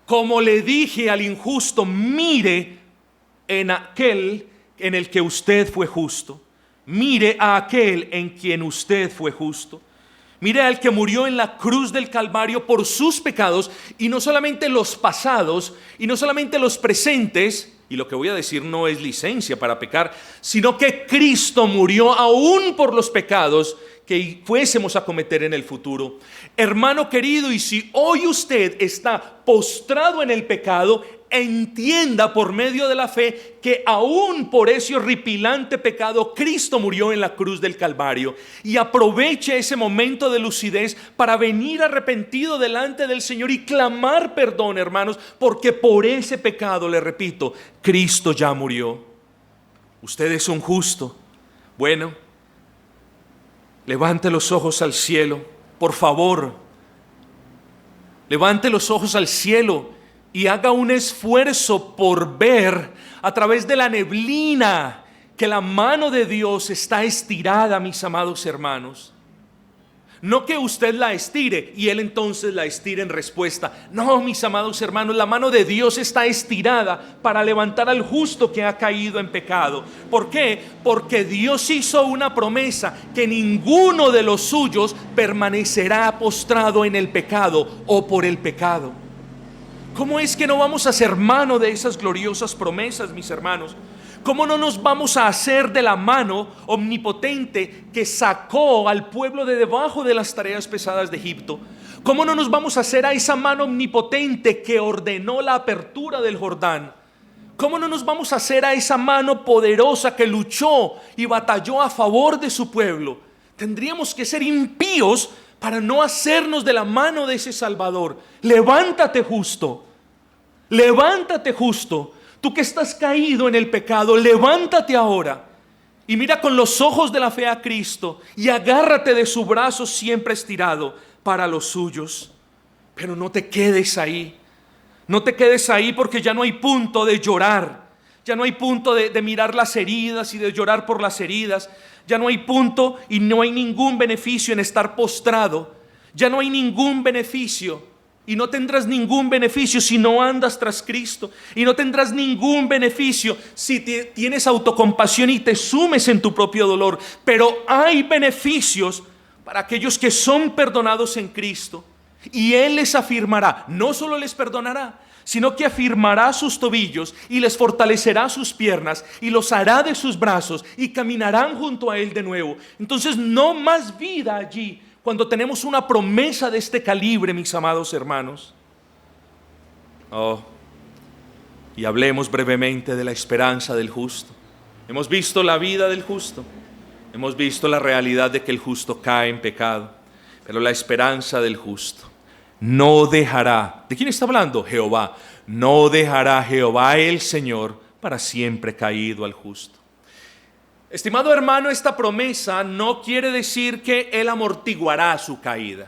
como le dije al injusto, mire en aquel en el que usted fue justo, mire a aquel en quien usted fue justo. Mire al que murió en la cruz del Calvario por sus pecados, y no solamente los pasados, y no solamente los presentes, y lo que voy a decir no es licencia para pecar, sino que Cristo murió aún por los pecados que fuésemos a cometer en el futuro. Hermano querido, y si hoy usted está postrado en el pecado, entienda por medio de la fe que aún por ese horripilante pecado Cristo murió en la cruz del Calvario, y aproveche ese momento de lucidez para venir arrepentido delante del Señor y clamar perdón, hermanos, porque por ese pecado, le repito, Cristo ya murió. Usted es un justo. Bueno, levante los ojos al cielo, por favor. Levante los ojos al cielo y haga un esfuerzo por ver a través de la neblina que la mano de Dios está estirada, mis amados hermanos. No que usted la estire y Él entonces la estire en respuesta. No, mis amados hermanos, la mano de Dios está estirada para levantar al justo que ha caído en pecado. ¿Por qué? Porque Dios hizo una promesa que ninguno de los suyos permanecerá postrado en el pecado o por el pecado. ¿Cómo es que no vamos a hacer mano de esas gloriosas promesas, mis hermanos? ¿Cómo no nos vamos a hacer de la mano omnipotente que sacó al pueblo de debajo de las tareas pesadas de Egipto? ¿Cómo no nos vamos a hacer a esa mano omnipotente que ordenó la apertura del Jordán? ¿Cómo no nos vamos a hacer a esa mano poderosa que luchó y batalló a favor de su pueblo? Tendríamos que ser impíos para no hacernos de la mano de ese Salvador. Levántate justo, levántate justo. Tú que estás caído en el pecado, levántate ahora y mira con los ojos de la fe a Cristo y agárrate de su brazo siempre estirado para los suyos. Pero no te quedes ahí, no te quedes ahí, porque ya no hay punto de llorar, ya no hay punto de mirar las heridas y de llorar por las heridas, ya no hay punto y no hay ningún beneficio en estar postrado, ya no hay ningún beneficio. Y no tendrás ningún beneficio si no andas tras Cristo. Y no tendrás ningún beneficio si tienes autocompasión y te sumes en tu propio dolor. Pero hay beneficios para aquellos que son perdonados en Cristo. Y Él les afirmará, no solo les perdonará, sino que afirmará sus tobillos y les fortalecerá sus piernas y los hará de sus brazos y caminarán junto a Él de nuevo. Entonces no más vida allí. Cuando tenemos una promesa de este calibre, mis amados hermanos. Y hablemos brevemente de la esperanza del justo. Hemos visto la vida del justo, hemos visto la realidad de que el justo cae en pecado, pero la esperanza del justo no dejará. ¿De quién está hablando? Jehová. No dejará Jehová el Señor para siempre caído al justo. Estimado hermano, esta promesa no quiere decir que Él amortiguará su caída.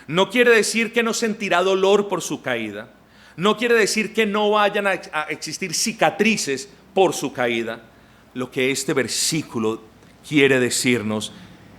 No quiere decir que no sentirá dolor por su caída. No quiere decir que no vayan a existir cicatrices por su caída. Lo que este versículo quiere decirnos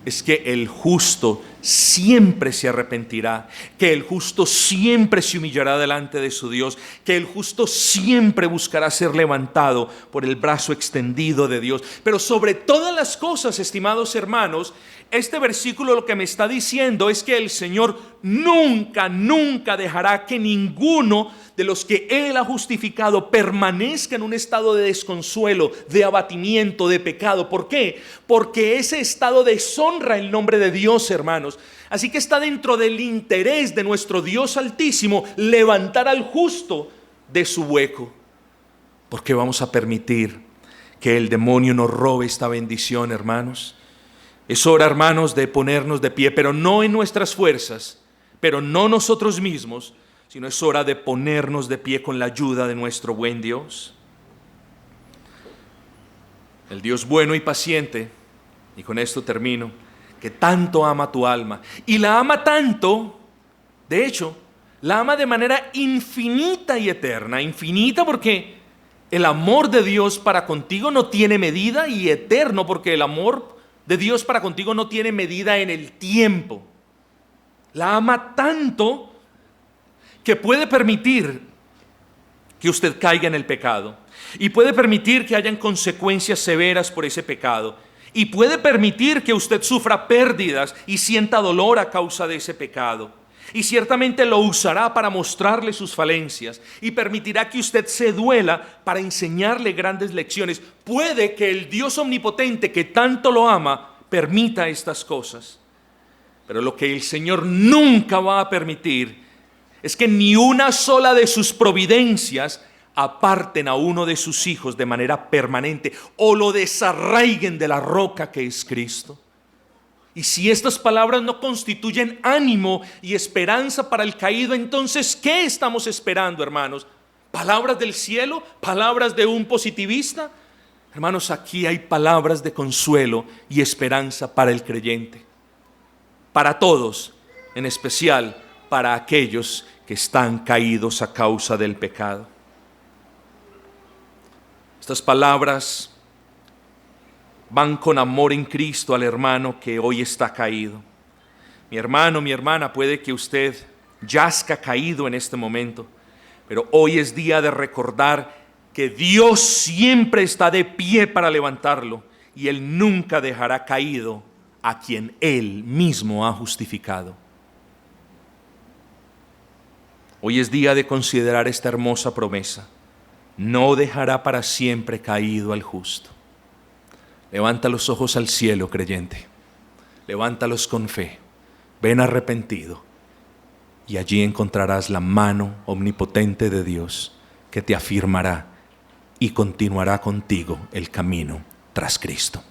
es que el justo siempre se arrepentirá, que el justo siempre se humillará delante de su Dios, que el justo siempre buscará ser levantado por el brazo extendido de Dios. Pero sobre todas las cosas, estimados hermanos, este versículo lo que me está diciendo es que el Señor nunca, nunca dejará que ninguno de los que Él ha justificado permanezca en un estado de desconsuelo, de abatimiento, de pecado. ¿Por qué? Porque ese estado deshonra el nombre de Dios, hermanos. Así que está dentro del interés de nuestro Dios Altísimo levantar al justo de su hueco. ¿Por qué vamos a permitir que el demonio nos robe esta bendición, hermanos? Es hora, hermanos, de ponernos de pie, pero no en nuestras fuerzas, pero no nosotros mismos, sino es hora de ponernos de pie con la ayuda de nuestro buen Dios. El Dios bueno y paciente, y con esto termino, que tanto ama tu alma, y la ama tanto, de hecho, la ama de manera infinita y eterna. Infinita porque el amor de Dios para contigo no tiene medida, y eterno porque el amor de Dios para contigo no tiene medida en el tiempo. La ama tanto que puede permitir que usted caiga en el pecado, y puede permitir que hayan consecuencias severas por ese pecado, y puede permitir que usted sufra pérdidas y sienta dolor a causa de ese pecado, y ciertamente lo usará para mostrarle sus falencias y permitirá que usted se duela para enseñarle grandes lecciones. Puede que el Dios omnipotente que tanto lo ama permita estas cosas, pero lo que el Señor nunca va a permitir es que ni una sola de sus providencias aparten a uno de sus hijos de manera permanente o lo desarraiguen de la roca que es Cristo. Y si estas palabras no constituyen ánimo y esperanza para el caído, entonces ¿qué estamos esperando, hermanos? ¿Palabras del cielo? ¿Palabras de un positivista? Hermanos, aquí hay palabras de consuelo y esperanza para el creyente, para todos, en especial para aquellos que están caídos a causa del pecado. Estas palabras van con amor en Cristo al hermano que hoy está caído. Mi hermano, mi hermana, puede que usted yazca caído en este momento, pero hoy es día de recordar que Dios siempre está de pie para levantarlo y Él nunca dejará caído a quien Él mismo ha justificado. Hoy es día de considerar esta hermosa promesa. No dejará para siempre caído al justo. Levanta los ojos al cielo, creyente. Levántalos con fe. Ven arrepentido. Y allí encontrarás la mano omnipotente de Dios que te afirmará y continuará contigo el camino tras Cristo.